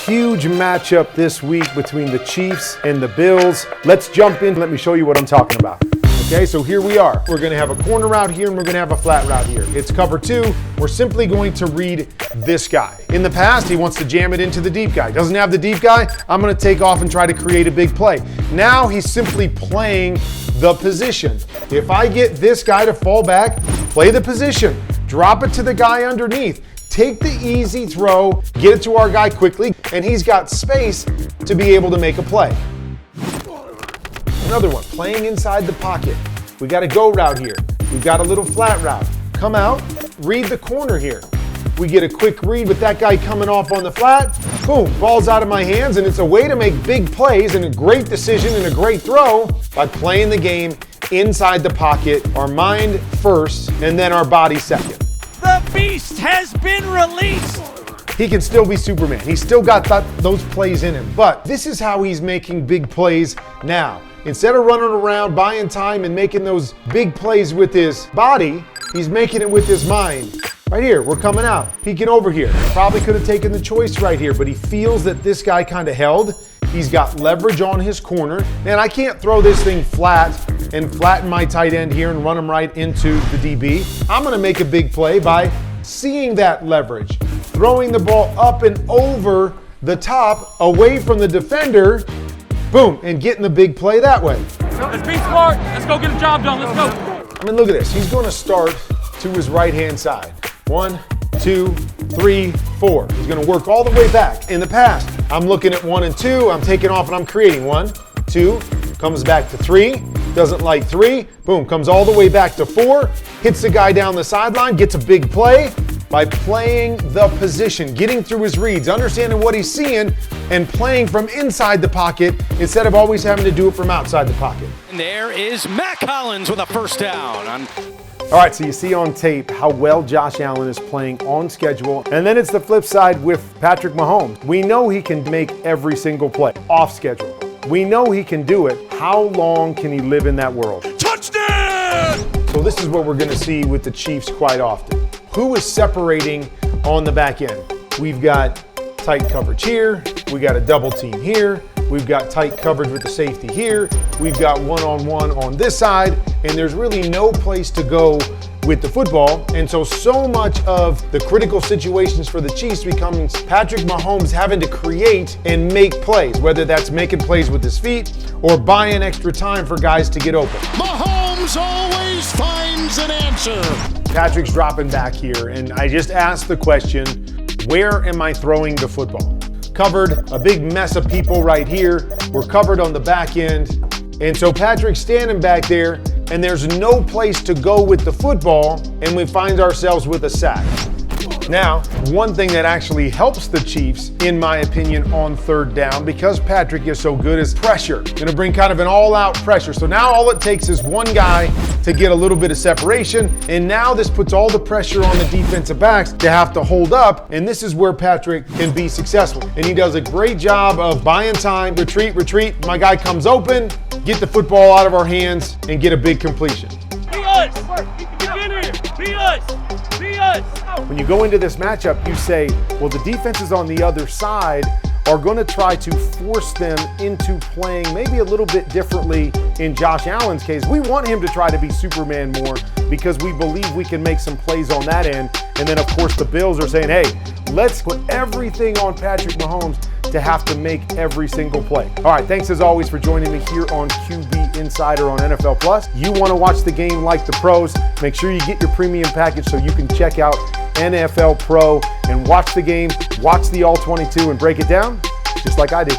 huge matchup this week between the Chiefs and the Bills. Let's jump in. Let me show you what I'm talking about. Okay, so here we are. We're going to have a corner route here and we're going to have a flat route here. It's cover two. We're simply going to read this guy. In the past, he wants to jam it into the deep guy. Doesn't have the deep guy. I'm going to take off and try to create a big play. Now he's simply playing the position. If I get this guy to fall back, play the position, drop it to the guy underneath, take the easy throw, get it to our guy quickly, and he's got space to be able to make a play. Another one, playing inside the pocket. We got a go route here. We've got a little flat route. Come out, read the corner here. We get a quick read with that guy coming off on the flat. Boom, ball's out of my hands, and it's a way to make big plays and a great decision and a great throw by playing the game inside the pocket, our mind first, and then our body second. The beast has been released. He can still be Superman. He's still got those plays in him. But this is how he's making big plays now. Instead of running around, buying time, and making those big plays with his body, he's making it with his mind. Right here, we're coming out, peeking over here. Probably could have taken the choice right here, but he feels that this guy kind of held. He's got leverage on his corner. Man, I can't throw this thing flat and flatten my tight end here and run him right into the DB. I'm gonna make a big play by seeing that leverage, throwing the ball up and over the top, away from the defender, boom, and getting the big play that way. Let's be smart. Let's go get the job done. Let's go. I mean, look at this. He's gonna start to his right-hand side. 1, 2, 3, 4. He's gonna work all the way back. In the past, I'm looking at 1 and 2, I'm taking off and I'm creating 1, 2, comes back to 3, doesn't like 3, boom, comes all the way back to 4, hits the guy down the sideline, gets a big play by playing the position, getting through his reads, understanding what he's seeing, and playing from inside the pocket instead of always having to do it from outside the pocket. And there is Mac Collins with a first down. All right, so you see on tape how well Josh Allen is playing on schedule. And then it's the flip side with Patrick Mahomes. We know he can make every single play off schedule. We know he can do it. How long can he live in that world? Touchdown! So this is what we're going to see with the Chiefs quite often. Who is separating on the back end? We've got tight coverage here. We got a double team here. We've got tight coverage with the safety here. We've got one-on-one on this side, and there's really no place to go with the football. And so much of the critical situations for the Chiefs becomes Patrick Mahomes having to create and make plays, whether that's making plays with his feet or buying extra time for guys to get open. Mahomes always finds an answer. Patrick's dropping back here, and I just asked the question, where am I throwing the football? Covered a big mess of people right here. We're covered on the back end. And so Patrick's standing back there, and there's no place to go with the football, and we find ourselves with a sack. Now, one thing that actually helps the Chiefs, in my opinion, on third down, because Patrick is so good, is pressure. Gonna bring kind of an all-out pressure. So now all it takes is one guy to get a little bit of separation, and now this puts all the pressure on the defensive backs to have to hold up, and this is where Patrick can be successful. And he does a great job of buying time, retreat, my guy comes open, get the football out of our hands, and get a big completion. Be us. Get in here. Be us. Be us. When you go into this matchup, you say, well, the defenses on the other side are going to try to force them into playing maybe a little bit differently in Josh Allen's case. We want him to try to be Superman more because we believe we can make some plays on that end. And then, of course, the Bills are saying, hey, let's put everything on Patrick Mahomes to have to make every single play. All right, thanks as always for joining me here on QB Insider on NFL Plus. You want to watch the game like the pros, make sure you get your premium package so you can check out NFL Pro and watch the game, watch the All-22 and break it down just like I did.